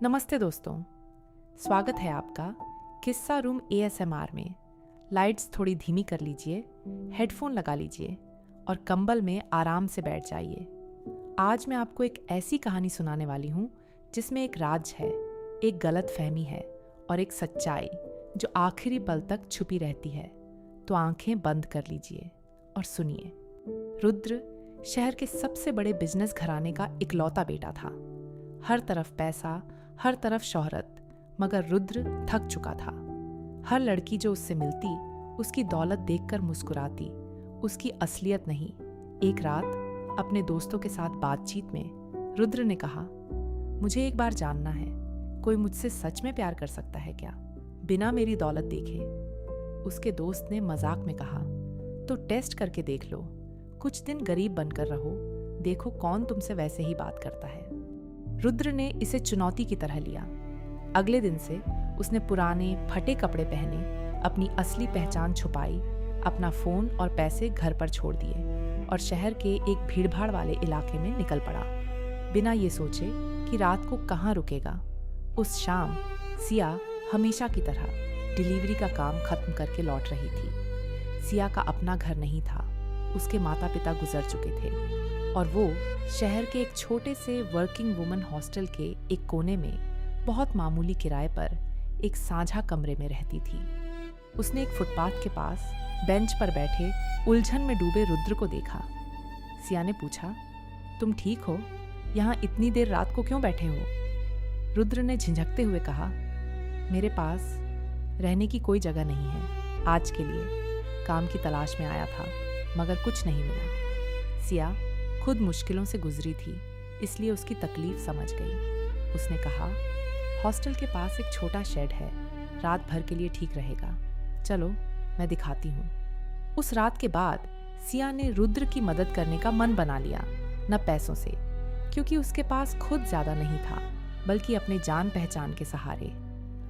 नमस्ते दोस्तों, स्वागत है आपका किस्सा रूम ASMR में। लाइट्स थोड़ी धीमी कर लीजिए, हेडफोन लगा लीजिए और कंबल में आराम से बैठ जाइए। आज मैं आपको एक ऐसी कहानी सुनाने वाली हूँ जिसमें एक राज है, एक गलत फहमी है और एक सच्चाई जो आखिरी पल तक छुपी रहती है। तो आंखें बंद कर लीजिए और सुनिए। रुद्र शहर के सबसे बड़े बिजनेस घराने का इकलौता बेटा था। हर तरफ पैसा, हर तरफ शोहरत, मगर रुद्र थक चुका था। हर लड़की जो उससे मिलती उसकी दौलत देखकर मुस्कुराती, उसकी असलियत नहीं। एक रात अपने दोस्तों के साथ बातचीत में रुद्र ने कहा, मुझे एक बार जानना है, कोई मुझसे सच में प्यार कर सकता है क्या, बिना मेरी दौलत देखे? उसके दोस्त ने मजाक में कहा, तो टेस्ट करके देख लो, कुछ दिन गरीब बनकर रहो, देखो कौन तुमसे वैसे ही बात करता है। रुद्र ने इसे चुनौती की तरह लिया। अगले दिन से उसने पुराने फटे कपड़े पहने, अपनी असली पहचान छुपाई, अपना फोन और पैसे घर पर छोड़ दिए और शहर के एक भीड़भाड़ वाले इलाके में निकल पड़ा, बिना ये सोचे कि रात को कहाँ रुकेगा। उस शाम सिया हमेशा की तरह डिलीवरी का काम खत्म करके लौट रही थी। सिया का अपना घर नहीं था, उसके माता पिता गुजर चुके थे और वो शहर के एक छोटे से वर्किंग वुमन हॉस्टल के एक कोने में बहुत मामूली किराए पर एक साझा कमरे में रहती थी। उसने एक फुटपाथ के पास बेंच पर बैठे उलझन में डूबे रुद्र को देखा। सिया ने पूछा, तुम ठीक हो? यहाँ इतनी देर रात को क्यों बैठे हो? रुद्र ने झिझकते हुए कहा, मेरे पास रहने की कोई जगह नहीं है आज के लिए। काम की तलाश में आया था मगर कुछ नहीं मिला। सिया खुद मुश्किलों से गुजरी थी, इसलिए उसकी तकलीफ समझ गई। उसने कहा, हॉस्टल के पास एक छोटा शेड है, रात भर के लिए ठीक रहेगा, चलो मैं दिखाती हूँ। उस रात के बाद सिया ने रुद्र की मदद करने का मन बना लिया, न पैसों से, क्योंकि उसके पास खुद ज्यादा नहीं था, बल्कि अपने जान पहचान के सहारे।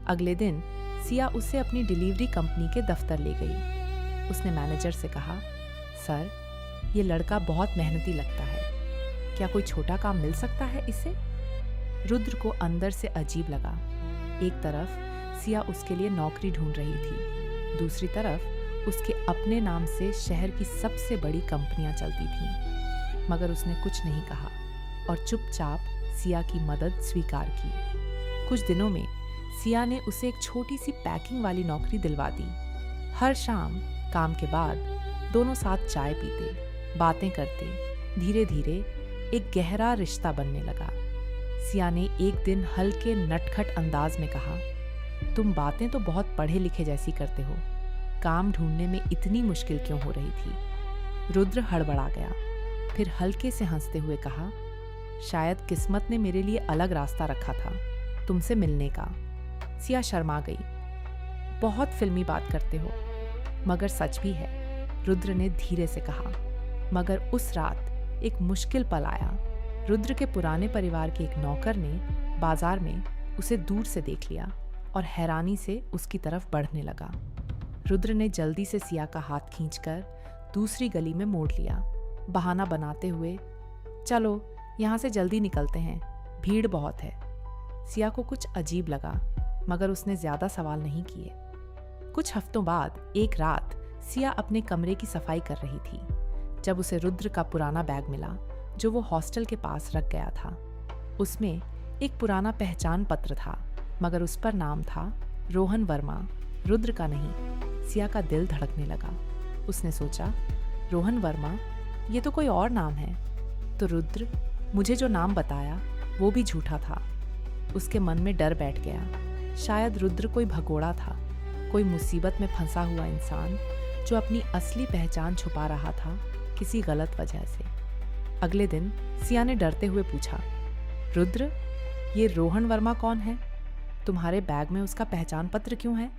अगले दिन सिया उसे अपनी डिलीवरी कंपनी के दफ्तर ले गई। उसने मैनेजर से कहा, सर, ये लड़का बहुत मेहनती लगता है, क्या कोई छोटा काम मिल सकता है इसे? रुद्र को अंदर से अजीब लगा। एक तरफ सिया उसके लिए नौकरी ढूंढ रही थी, दूसरी तरफ उसके अपने नाम से शहर की सबसे बड़ी कंपनियां चलती थीं। मगर उसने कुछ नहीं कहा और चुपचाप सिया की मदद स्वीकार की। कुछ दिनों में सिया ने उसे एक छोटी सी पैकिंग वाली नौकरी दिलवा दी। हर शाम काम के बाद दोनों साथ चाय पीते, बातें करते, धीरे धीरे एक गहरा रिश्ता बनने लगा। सिया ने एक दिन हल्के नटखट अंदाज में कहा, तुम बातें तो बहुत पढ़े लिखे जैसी करते हो, काम ढूंढने में इतनी मुश्किल क्यों हो रही थी? रुद्र हड़बड़ा गया, फिर हल्के से हंसते हुए कहा, शायद किस्मत ने मेरे लिए अलग रास्ता रखा था, तुमसे मिलने का। सिया शर्मा गई, बहुत फिल्मी बात करते हो, मगर सच भी है, रुद्र ने धीरे से कहा। मगर उस रात एक मुश्किल पल आया। रुद्र के पुराने परिवार के एक नौकर ने बाजार में उसे दूर से देख लिया और हैरानी से उसकी तरफ बढ़ने लगा। रुद्र ने जल्दी से सिया का हाथ खींचकर दूसरी गली में मोड़ लिया, बहाना बनाते हुए, चलो यहाँ से जल्दी निकलते हैं, भीड़ बहुत है। सिया को कुछ अजीब लगा, मगर उसने ज्यादा सवाल नहीं किए। कुछ हफ्तों बाद एक रात सिया अपने कमरे की सफाई कर रही थी जब उसे रुद्र का पुराना बैग मिला जो वो हॉस्टल के पास रख गया था। उसमें एक पुराना पहचान पत्र था, मगर उस पर नाम था रोहन वर्मा, रुद्र का नहीं। सिया का दिल धड़कने लगा। उसने सोचा, रोहन वर्मा, ये तो कोई और नाम है। तो रुद्र, मुझे जो नाम बताया वो भी झूठा था। उसके मन में डर बैठ गया, शायद रुद्र कोई भगोड़ा था, कोई मुसीबत में फंसा हुआ इंसान जो अपनी असली पहचान छुपा रहा था किसी गलत वजह से। अगले दिन सिया ने डरते हुए पूछा, रुद्र, ये रोहन वर्मा कौन है? तुम्हारे बैग में उसका पहचान पत्र क्यों है?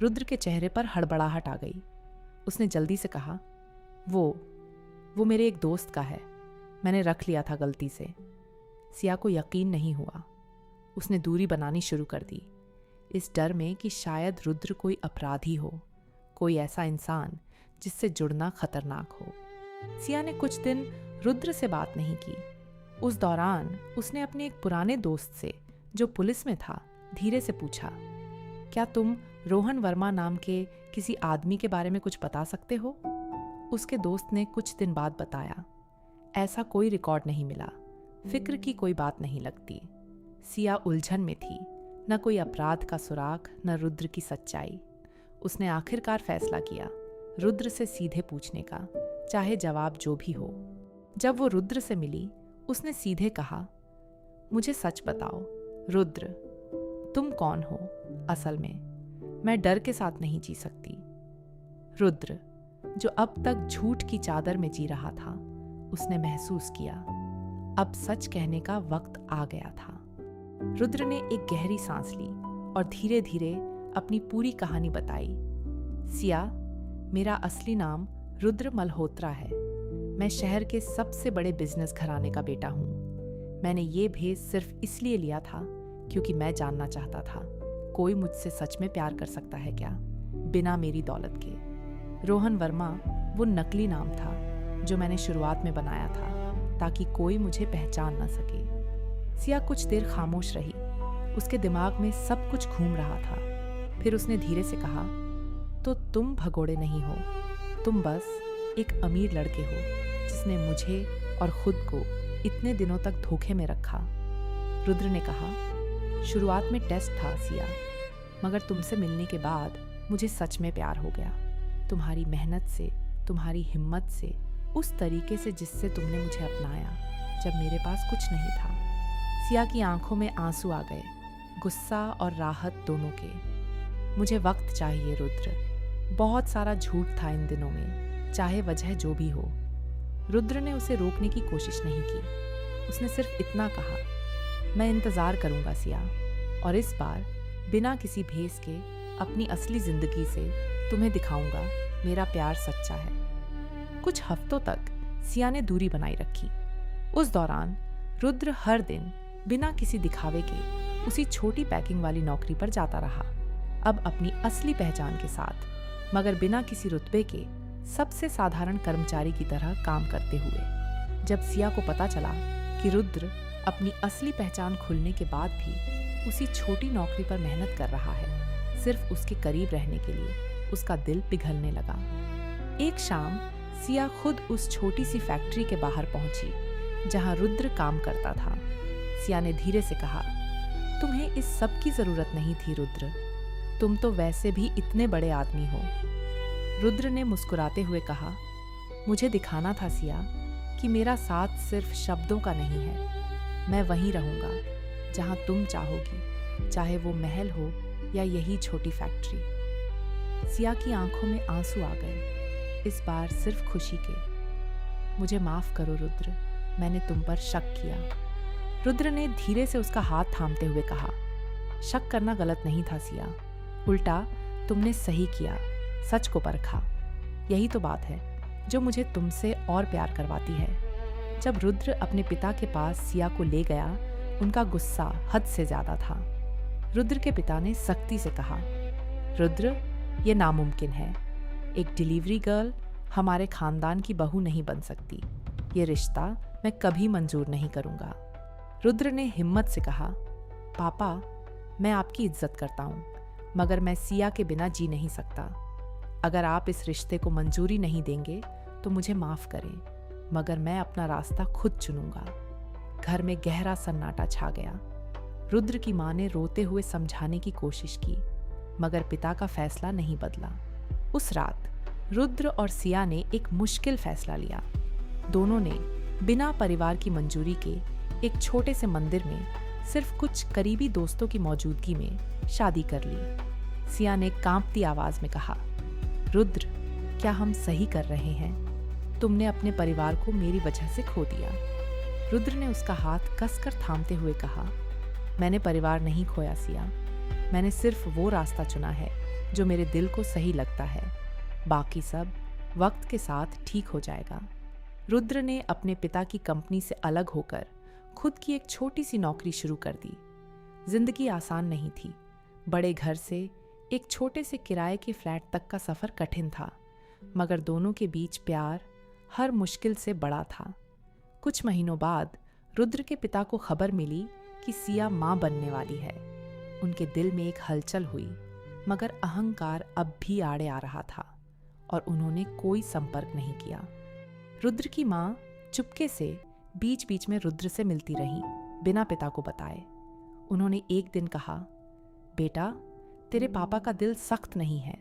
रुद्र के चेहरे पर हड़बड़ाहट आ गई। उसने जल्दी से कहा, वो मेरे एक दोस्त का है, मैंने रख लिया था गलती से। सिया को यकीन नहीं हुआ। उसने दूरी बनानी शुरू कर दी, इस डर में कि शायद रुद्र कोई अपराधी हो, कोई ऐसा इंसान जिससे जुड़ना खतरनाक हो। सिया ने कुछ दिन रुद्र से बात नहीं की। उस दौरान उसने अपने एक पुराने दोस्त से, जो पुलिस में था, धीरे से पूछा, क्या तुम रोहन वर्मा नाम के किसी आदमी के बारे में कुछ बता सकते हो? उसके दोस्त ने कुछ दिन बाद बताया, ऐसा कोई रिकॉर्ड नहीं मिला, फिक्र की कोई बात नहीं लगती। सिया उलझन में थी, न कोई अपराध का सुराग, न रुद्र की सच्चाई। उसने आखिरकार फैसला किया रुद्र से सीधे पूछने का, चाहे जवाब जो भी हो। जब वो रुद्र से मिली, उसने सीधे कहा, मुझे सच बताओ रुद्र, तुम कौन हो असल में? मैं डर के साथ नहीं जी सकती। रुद्र, जो अब तक झूठ की चादर में जी रहा था, उसने महसूस किया अब सच कहने का वक्त आ गया था। रुद्र ने एक गहरी सांस ली और धीरे धीरे अपनी पूरी कहानी बताई। सिया, मेरा असली नाम रुद्र मल्होत्रा है। मैं शहर के सबसे बड़े बिजनेस घराने का बेटा हूँ। मैंने ये भेष सिर्फ इसलिए लिया था क्योंकि मैं जानना चाहता था कोई मुझसे सच में प्यार कर सकता है क्या, बिना मेरी दौलत के। रोहन वर्मा वो नकली नाम था जो मैंने शुरुआत में बनाया था ताकि कोई मुझे पहचान न सके। सिया कुछ देर खामोश रही। उसके दिमाग में सब कुछ घूम रहा था। फिर उसने धीरे से कहा, तो तुम भगोड़े नहीं हो, तुम बस एक अमीर लड़के हो जिसने मुझे और खुद को इतने दिनों तक धोखे में रखा। रुद्र ने कहा, शुरुआत में टेस्ट था सिया, मगर तुमसे मिलने के बाद मुझे सच में प्यार हो गया। तुम्हारी मेहनत से, तुम्हारी हिम्मत से, उस तरीके से जिससे तुमने मुझे अपनाया जब मेरे पास कुछ नहीं था। सिया की आंखों में आंसू आ गए, गुस्सा और राहत दोनों के। मुझे वक्त चाहिए रुद्र, बहुत सारा झूठ था इन दिनों में, चाहे वजह जो भी हो। रुद्र ने उसे रोकने की कोशिश नहीं की। उसने सिर्फ इतना कहा, मैं इंतजार करूंगा सिया, और इस बार बिना किसी भेस के अपनी असली जिंदगी से तुम्हें दिखाऊंगा मेरा प्यार सच्चा है। कुछ हफ्तों तक सिया ने दूरी बनाई रखी। उस दौरान रुद्र हर दिन बिना किसी दिखावे के उसी छोटी पैकिंग वाली नौकरी पर जाता रहा, अब अपनी असली पहचान के साथ, मगर बिना किसी रुतबे के सबसे साधारण कर्मचारी की तरह काम करते हुए। जब सिया को पता चला कि रुद्र अपनी असली पहचान खुलने के बाद भी उसी छोटी नौकरी पर मेहनत कर रहा है, सिर्फ उसके करीब रहने के लिए, उसका दिल पिघलने लगा। एक शाम सिया खुद उस छोटी सी फैक्ट्री के बाहर पहुंची जहां रुद्र काम करता था। सिया ने धीरे से कहा, तुम्हें इस सब की जरूरत नहीं थी रुद्र, तुम तो वैसे भी इतने बड़े आदमी हो। रुद्र ने मुस्कुराते हुए कहा, मुझे दिखाना था सिया कि मेरा साथ सिर्फ शब्दों का नहीं है। मैं वहीं रहूंगा जहां तुम चाहोगी, चाहे वो महल हो या यही छोटी फैक्ट्री। सिया की आंखों में आंसू आ गए, इस बार सिर्फ खुशी के। मुझे माफ करो रुद्र, मैंने तुम पर शक किया। रुद्र ने धीरे से उसका हाथ थामते हुए कहा, शक करना गलत नहीं था सिया, उल्टा तुमने सही किया, सच को परखा। यही तो बात है जो मुझे तुमसे और प्यार करवाती है। जब रुद्र अपने पिता के पास सिया को ले गया, उनका गुस्सा हद से ज्यादा था। रुद्र के पिता ने सख्ती से कहा, रुद्र, ये नामुमकिन है। एक डिलीवरी गर्ल हमारे खानदान की बहू नहीं बन सकती। ये रिश्ता मैं कभी मंजूर नहीं करूंगा। रुद्र ने हिम्मत से कहा, पापा, मैं आपकी इज्जत करता हूँ, मगर मैं सिया के बिना जी नहीं सकता। अगर आप इस रिश्ते को मंजूरी नहीं देंगे तो मुझे माफ करें, मगर मैं अपना रास्ता खुद चुनूंगा। घर में गहरा सन्नाटा छा गया। रुद्र की मां ने रोते हुए समझाने की कोशिश की, मगर पिता का फैसला नहीं बदला। उस रात रुद्र और सिया ने एक मुश्किल फैसला लिया। दोनों ने बिना परिवार की मंजूरी के एक छोटे से मंदिर में सिर्फ कुछ करीबी दोस्तों की मौजूदगी में शादी कर ली। सिया ने कांपती आवाज में कहा, रुद्र, क्या हम सही कर रहे हैं? तुमने अपने परिवार को मेरी वजह से खो दिया। रुद्र ने उसका हाथ कसकर थामते हुए कहा, मैंने परिवार नहीं खोया सिया, मैंने सिर्फ वो रास्ता चुना है जो मेरे दिल को सही लगता है। बाकी सब वक्त के साथ ठीक हो जाएगा। रुद्र ने अपने पिता की कंपनी से अलग होकर खुद की एक छोटी सी नौकरी शुरू कर दी। जिंदगी आसान नहीं थी। बड़े घर से एक छोटे से किराए के फ्लैट तक का सफर कठिन था, मगर दोनों के बीच प्यार हर मुश्किल से बड़ा था। कुछ महीनों बाद रुद्र के पिता को खबर मिली कि सिया माँ बनने वाली है। उनके दिल में एक हलचल हुई, मगर अहंकार अब भी आड़े आ रहा था और उन्होंने कोई संपर्क नहीं किया। रुद्र की माँ चुपके से बीच बीच में रुद्र से मिलती रही, बिना पिता को बताए। उन्होंने एक दिन कहा, बेटा, तेरे पापा का दिल सख्त नहीं है,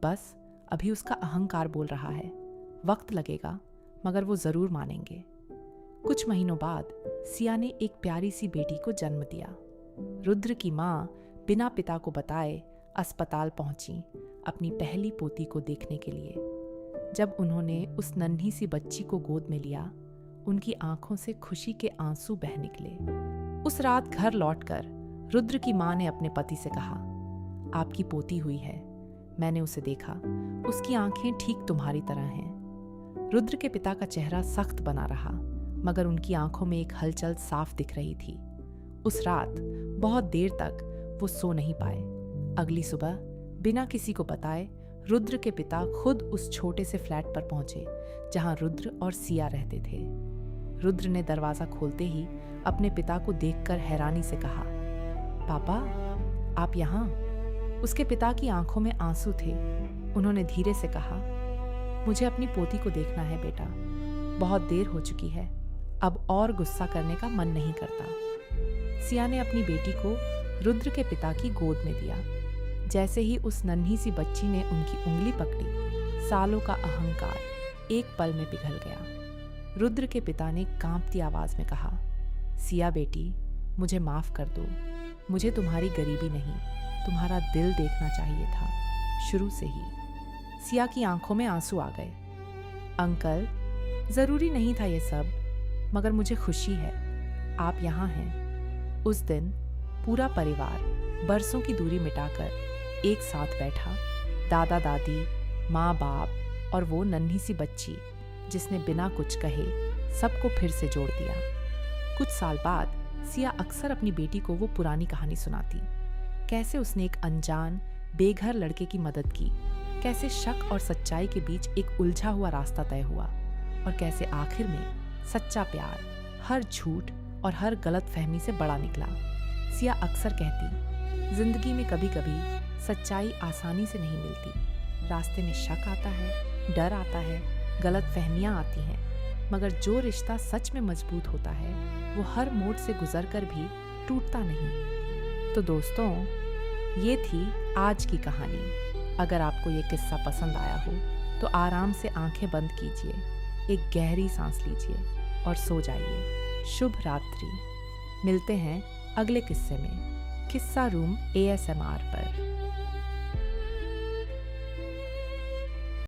बस अभी उसका अहंकार बोल रहा है। वक्त लगेगा, मगर वो जरूर मानेंगे। कुछ महीनों बाद सिया ने एक प्यारी सी बेटी को जन्म दिया। रुद्र की माँ बिना पिता को बताए अस्पताल पहुंची अपनी पहली पोती को देखने के लिए। जब उन्होंने उस नन्ही सी बच्ची को गोद में लिया, उनकी आंखों से खुशी के आंसू बह निकले। उस रात घर लौटकर रुद्र की माँ ने अपने पति से कहा, आपकी पोती हुई है, मैंने उसे देखा, उसकी आंखें ठीक तुम्हारी तरह हैं। रुद्र के पिता का चेहरा सख्त बना रहा, मगर उनकी आंखों में एक हलचल साफ दिख रही थी। उस रात बहुत देर तक वो सो नहीं पाए। अगली सुबह बिना किसी को बताए रुद्र के पिता खुद उस छोटे से फ्लैट पर पहुंचे जहां रुद्र और सिया रहते थे। रुद्र ने दरवाजा खोलते ही अपने पिता को देखकर हैरानी से कहा, पापा, आप यहाँ? उसके पिता की आंखों में आंसू थे। उन्होंने धीरे से कहा, मुझे अपनी पोती को देखना है बेटा, बहुत देर हो चुकी है, अब और गुस्सा करने का मन नहीं करता। सिया ने अपनी बेटी को रुद्र के पिता की गोद में दिया। जैसे ही उस नन्ही सी बच्ची ने उनकी उंगली पकड़ी, सालों का अहंकार एक पल में पिघल गया। रुद्र के पिता ने कांपती आवाज में कहा, सिया बेटी, मुझे माफ कर दो, मुझे तुम्हारी गरीबी नहीं, तुम्हारा दिल देखना चाहिए था, शुरू से ही। सिया की आंखों में आंसू आ गए। अंकल, जरूरी नहीं था ये सब, मगर मुझे खुशी है आप यहाँ हैं। उस दिन पूरा परिवार बरसों की दूरी मिटाकर एक साथ बैठा। दादा दादी, माँ बाप और वो नन्ही सी बच्ची जिसने बिना कुछ कहे सबको फिर से जोड़ दिया। कुछ साल बाद सिया अक्सर अपनी बेटी को वो पुरानी कहानी सुनाती, कैसे उसने एक अनजान बेघर लड़के की मदद की, कैसे शक और सच्चाई के बीच एक उलझा हुआ रास्ता तय हुआ और कैसे आखिर में सच्चा प्यार हर झूठ और हर गलत फहमी से बड़ा निकला। सिया अक्सर कहती, जिंदगी में कभी कभी सच्चाई आसानी से नहीं मिलती। रास्ते में शक आता है, डर आता है, गलत फहमियाँ आती हैं, मगर जो रिश्ता सच में मजबूत होता है वो हर मोड़ से गुजरकर भी टूटता नहीं। तो दोस्तों, ये थी आज की कहानी। अगर आपको ये किस्सा पसंद आया हो तो आराम से आंखें बंद कीजिए, एक गहरी सांस लीजिए और सो जाइए। शुभ रात्रि। मिलते हैं अगले किस्से में, किस्सा रूम ASMR पर।